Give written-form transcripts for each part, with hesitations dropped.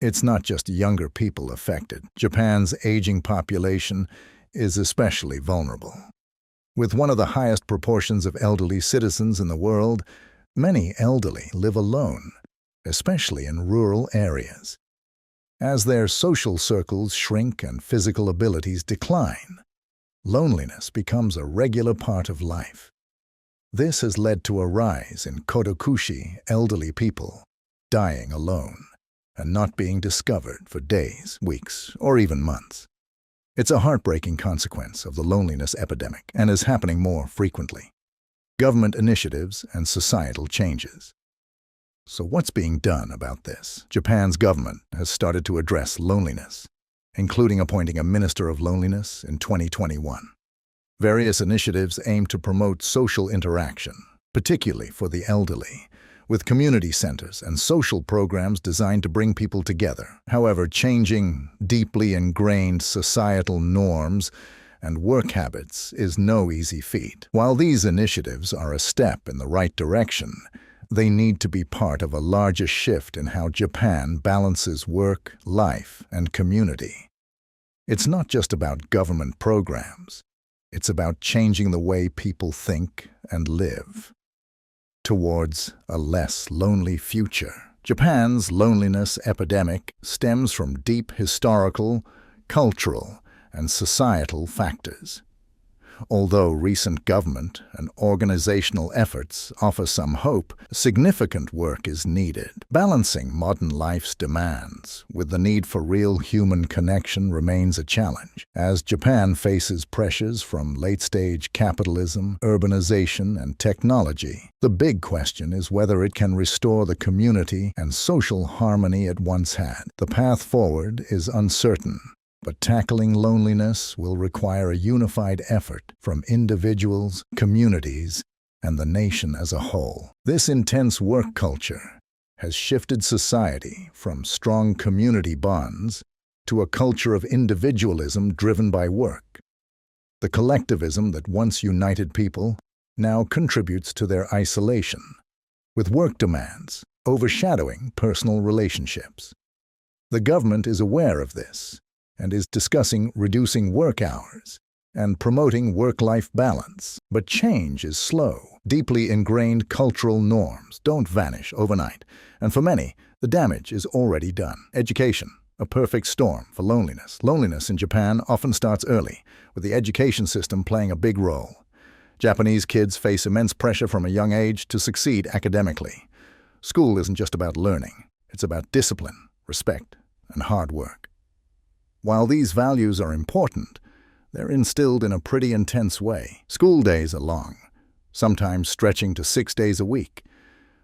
It's not just younger people affected. Japan's aging population is especially vulnerable. With one of the highest proportions of elderly citizens in the world, many elderly live alone, especially in rural areas. As their social circles shrink and physical abilities decline, loneliness becomes a regular part of life. This has led to a rise in kodokushi, elderly people, dying alone and not being discovered for days, weeks, or even months. It's a heartbreaking consequence of the loneliness epidemic and is happening more frequently. Government initiatives and societal changes. So what's being done about this? Japan's government has started to address loneliness, including appointing a Minister of Loneliness in 2021. Various initiatives aim to promote social interaction, particularly for the elderly, with community centers and social programs designed to bring people together. However, changing deeply ingrained societal norms and work habits is no easy feat. While these initiatives are a step in the right direction, they need to be part of a larger shift in how Japan balances work, life, and community. It's not just about government programs. It's about changing the way people think and live towards a less lonely future. Japan's loneliness epidemic stems from deep historical, cultural, and societal factors. Although recent government and organizational efforts offer some hope, significant work is needed. Balancing modern life's demands with the need for real human connection remains a challenge. As Japan faces pressures from late-stage capitalism, urbanization, and technology, the big question is whether it can restore the community and social harmony it once had. The path forward is uncertain, but tackling loneliness will require a unified effort from individuals, communities, and the nation as a whole. This intense work culture has shifted society from strong community bonds to a culture of individualism driven by work. The collectivism that once united people now contributes to their isolation, with work demands overshadowing personal relationships. The government is aware of this and is discussing reducing work hours and promoting work-life balance. But change is slow. Deeply ingrained cultural norms don't vanish overnight, and for many, the damage is already done. Education, a perfect storm for loneliness. Loneliness in Japan often starts early, with the education system playing a big role. Japanese kids face immense pressure from a young age to succeed academically. School isn't just about learning. It's about discipline, respect, and hard work. While these values are important, they're instilled in a pretty intense way. School days are long, sometimes stretching to 6 days a week,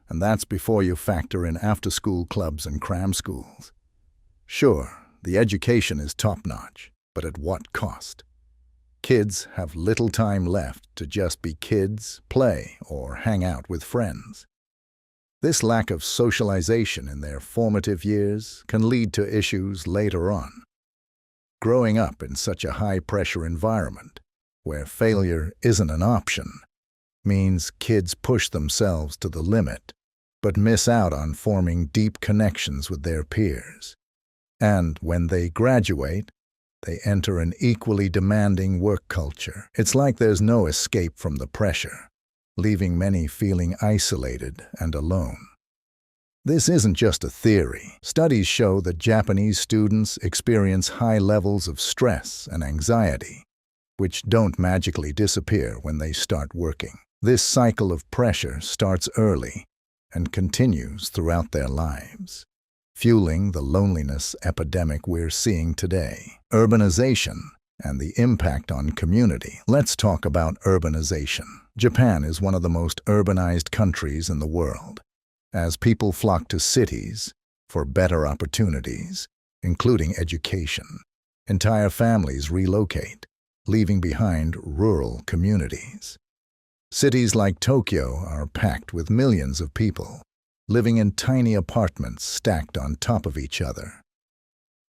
and that's before you factor in after-school clubs and cram schools. Sure, the education is top-notch, but at what cost? Kids have little time left to just be kids, play, or hang out with friends. This lack of socialization in their formative years can lead to issues later on. Growing up in such a high-pressure environment, where failure isn't an option, means kids push themselves to the limit, but miss out on forming deep connections with their peers. And when they graduate, they enter an equally demanding work culture. It's like there's no escape from the pressure, leaving many feeling isolated and alone. This isn't just a theory. Studies show that Japanese students experience high levels of stress and anxiety, which don't magically disappear when they start working. This cycle of pressure starts early and continues throughout their lives, fueling the loneliness epidemic we're seeing today. Urbanization and the impact on community. Let's talk about urbanization. Japan is one of the most urbanized countries in the world. As people flock to cities for better opportunities, including education, entire families relocate, leaving behind rural communities. Cities like Tokyo are packed with millions of people, living in tiny apartments stacked on top of each other.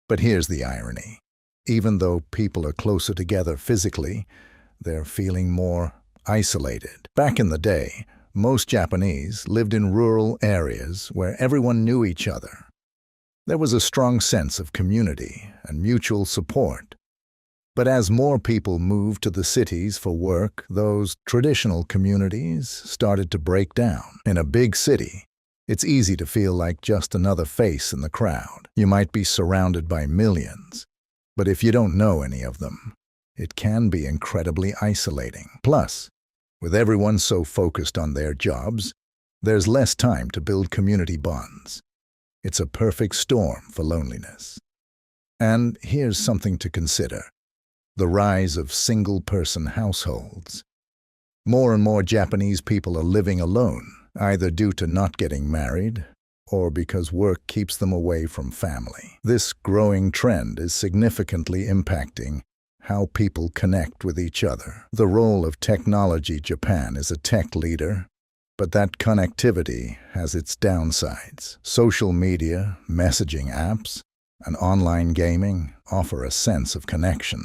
But here's the irony. Even though people are closer together physically, they're feeling more isolated. Back in the day, most Japanese lived in rural areas where everyone knew each other. There was a strong sense of community and mutual support. But as more people moved to the cities for work, those traditional communities started to break down. In a big city, it's easy to feel like just another face in the crowd. You might be surrounded by millions, but if you don't know any of them, it can be incredibly isolating. Plus, with everyone so focused on their jobs, there's less time to build community bonds. It's a perfect storm for loneliness. And here's something to consider: the rise of single-person households. More and more Japanese people are living alone, either due to not getting married or because work keeps them away from family. This growing trend is significantly impacting how people connect with each other. The role of technology: Japan is a tech leader, but that connectivity has its downsides. Social media, messaging apps, and online gaming offer a sense of connection,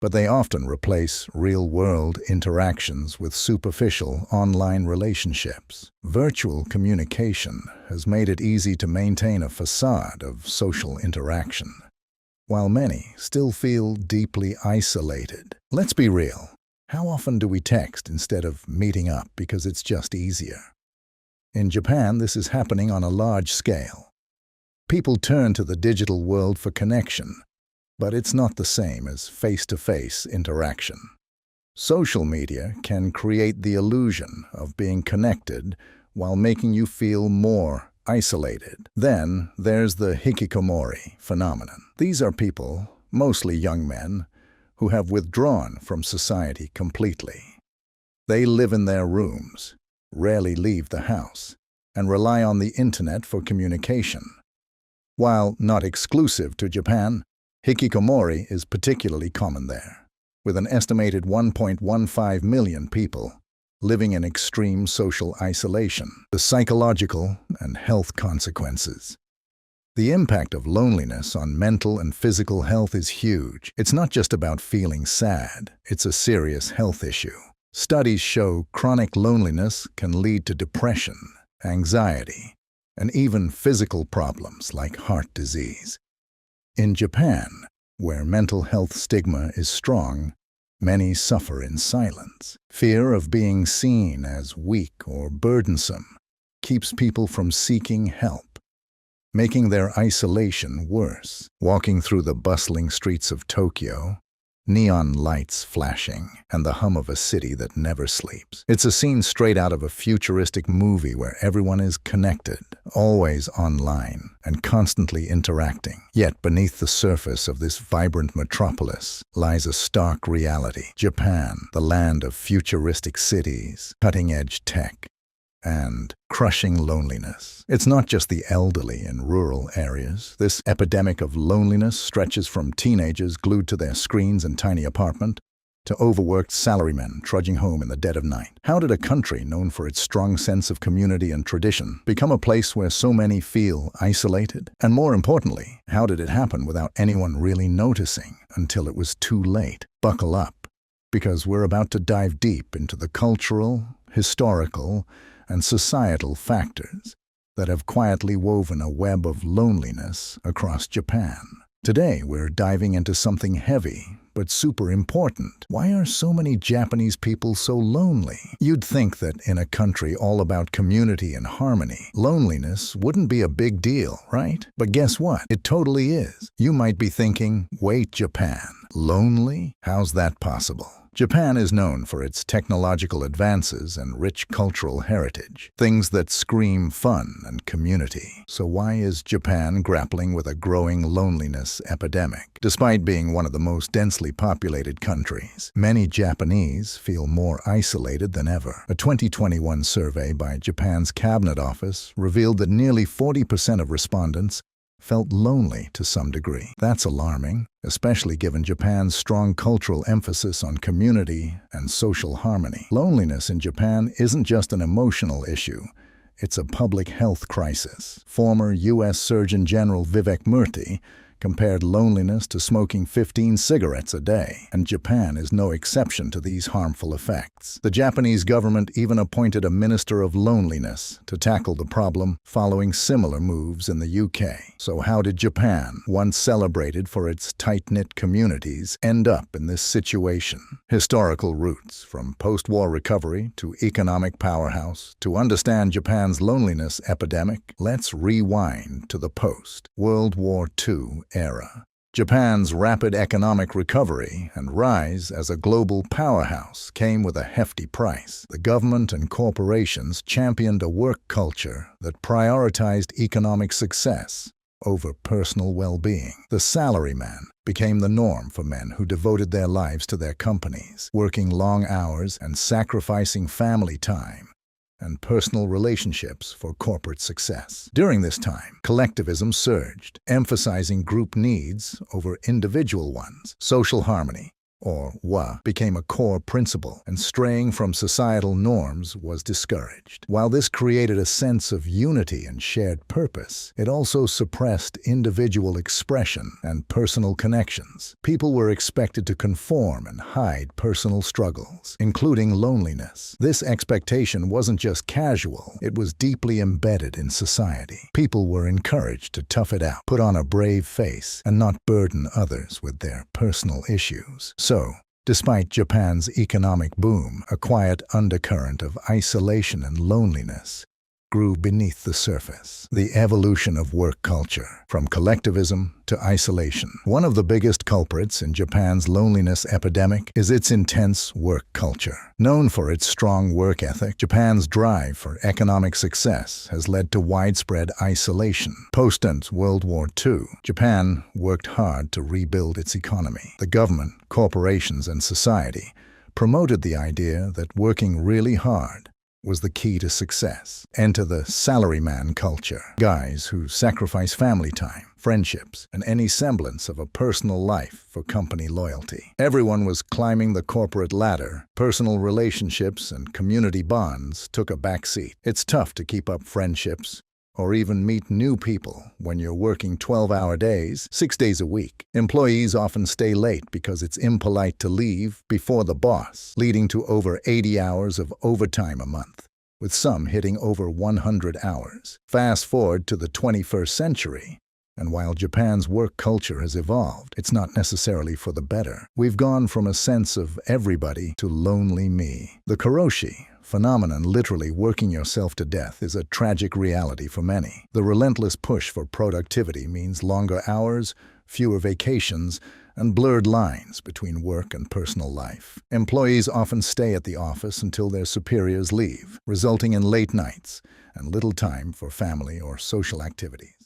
but they often replace real-world interactions with superficial online relationships. Virtual communication has made it easy to maintain a facade of social interaction, while many still feel deeply isolated. Let's be real. How often do we text instead of meeting up because it's just easier? In Japan, this is happening on a large scale. People turn to the digital world for connection, but it's not the same as face-to-face interaction. Social media can create the illusion of being connected while making you feel more isolated. Then there's the hikikomori phenomenon. These are people, mostly young men, who have withdrawn from society completely. They live in their rooms, rarely leave the house, and rely on the internet for communication. While not exclusive to Japan, hikikomori is particularly common there, with an estimated 1.15 million people living in extreme social isolation. The psychological and health consequences. The impact of loneliness on mental and physical health is huge. It's not just about feeling sad, it's a serious health issue. Studies show chronic loneliness can lead to depression, anxiety, and even physical problems like heart disease. In Japan, where mental health stigma is strong, many suffer in silence. Fear of being seen as weak or burdensome keeps people from seeking help, making their isolation worse. Walking through the bustling streets of Tokyo, neon lights flashing, and the hum of a city that never sleeps. It's a scene straight out of a futuristic movie where everyone is connected, always online, and constantly interacting. Yet beneath the surface of this vibrant metropolis lies a stark reality. Japan, the land of futuristic cities, cutting-edge tech, and crushing loneliness. It's not just the elderly in rural areas. This epidemic of loneliness stretches from teenagers glued to their screens in tiny apartments to overworked salarymen trudging home in the dead of night. How did a country known for its strong sense of community and tradition become a place where so many feel isolated? And more importantly, how did it happen without anyone really noticing until it was too late? Buckle up, because we're about to dive deep into the cultural, historical, and societal factors that have quietly woven a web of loneliness across Japan. Today, we're diving into something heavy, but super important. Why are so many Japanese people so lonely? You'd think that in a country all about community and harmony, loneliness wouldn't be a big deal, right? But guess what? It totally is. You might be thinking, wait, Japan, lonely? How's that possible? Japan is known for its technological advances and rich cultural heritage, things that scream fun and community. So why is Japan grappling with a growing loneliness epidemic? Despite being one of the most densely populated countries, many Japanese feel more isolated than ever. A 2021 survey by Japan's Cabinet Office revealed that nearly 40% of respondents felt lonely to some degree. That's alarming, especially given Japan's strong cultural emphasis on community and social harmony. Loneliness in Japan isn't just an emotional issue, it's a public health crisis. Former U.S. Surgeon General Vivek Murthy compared loneliness to smoking 15 cigarettes a day, and Japan is no exception to these harmful effects. The Japanese government even appointed a minister of loneliness to tackle the problem, following similar moves in the UK. So how did Japan, once celebrated for its tight-knit communities, end up in this situation? Historical roots, from post-war recovery to economic powerhouse. To understand Japan's loneliness epidemic, let's rewind to the post-World War II era. Japan's rapid economic recovery and rise as a global powerhouse came with a hefty price. The government and corporations championed a work culture that prioritized economic success over personal well-being. The salaryman became the norm for men who devoted their lives to their companies, working long hours and sacrificing family time and personal relationships for corporate success. During this time, collectivism surged, emphasizing group needs over individual ones. Social harmony, or wa, became a core principle, and straying from societal norms was discouraged. While this created a sense of unity and shared purpose, it also suppressed individual expression and personal connections. People were expected to conform and hide personal struggles, including loneliness. This expectation wasn't just casual, it was deeply embedded in society. People were encouraged to tough it out, put on a brave face, and not burden others with their personal issues. So, despite Japan's economic boom, a quiet undercurrent of isolation and loneliness grew beneath the surface. The evolution of work culture, from collectivism to isolation. One of the biggest culprits in Japan's loneliness epidemic is its intense work culture. Known for its strong work ethic, Japan's drive for economic success has led to widespread isolation. Post-World War II, Japan worked hard to rebuild its economy. The government, corporations, and society promoted the idea that working really hard was the key to success. Enter the salaryman culture. Guys who sacrifice family time, friendships, and any semblance of a personal life for company loyalty. Everyone was climbing the corporate ladder. Personal relationships and community bonds took a backseat. It's tough to keep up friendships or even meet new people when you're working 12-hour days, 6 days a week. Employees often stay late because it's impolite to leave before the boss, leading to over 80 hours of overtime a month, with some hitting over 100 hours. Fast forward to the 21st century, and while Japan's work culture has evolved, it's not necessarily for the better. We've gone from a sense of everybody to lonely me. The karoshi phenomenon, literally working yourself to death, is a tragic reality for many. The relentless push for productivity means longer hours, fewer vacations, and blurred lines between work and personal life. Employees often stay at the office until their superiors leave, resulting in late nights and little time for family or social activities.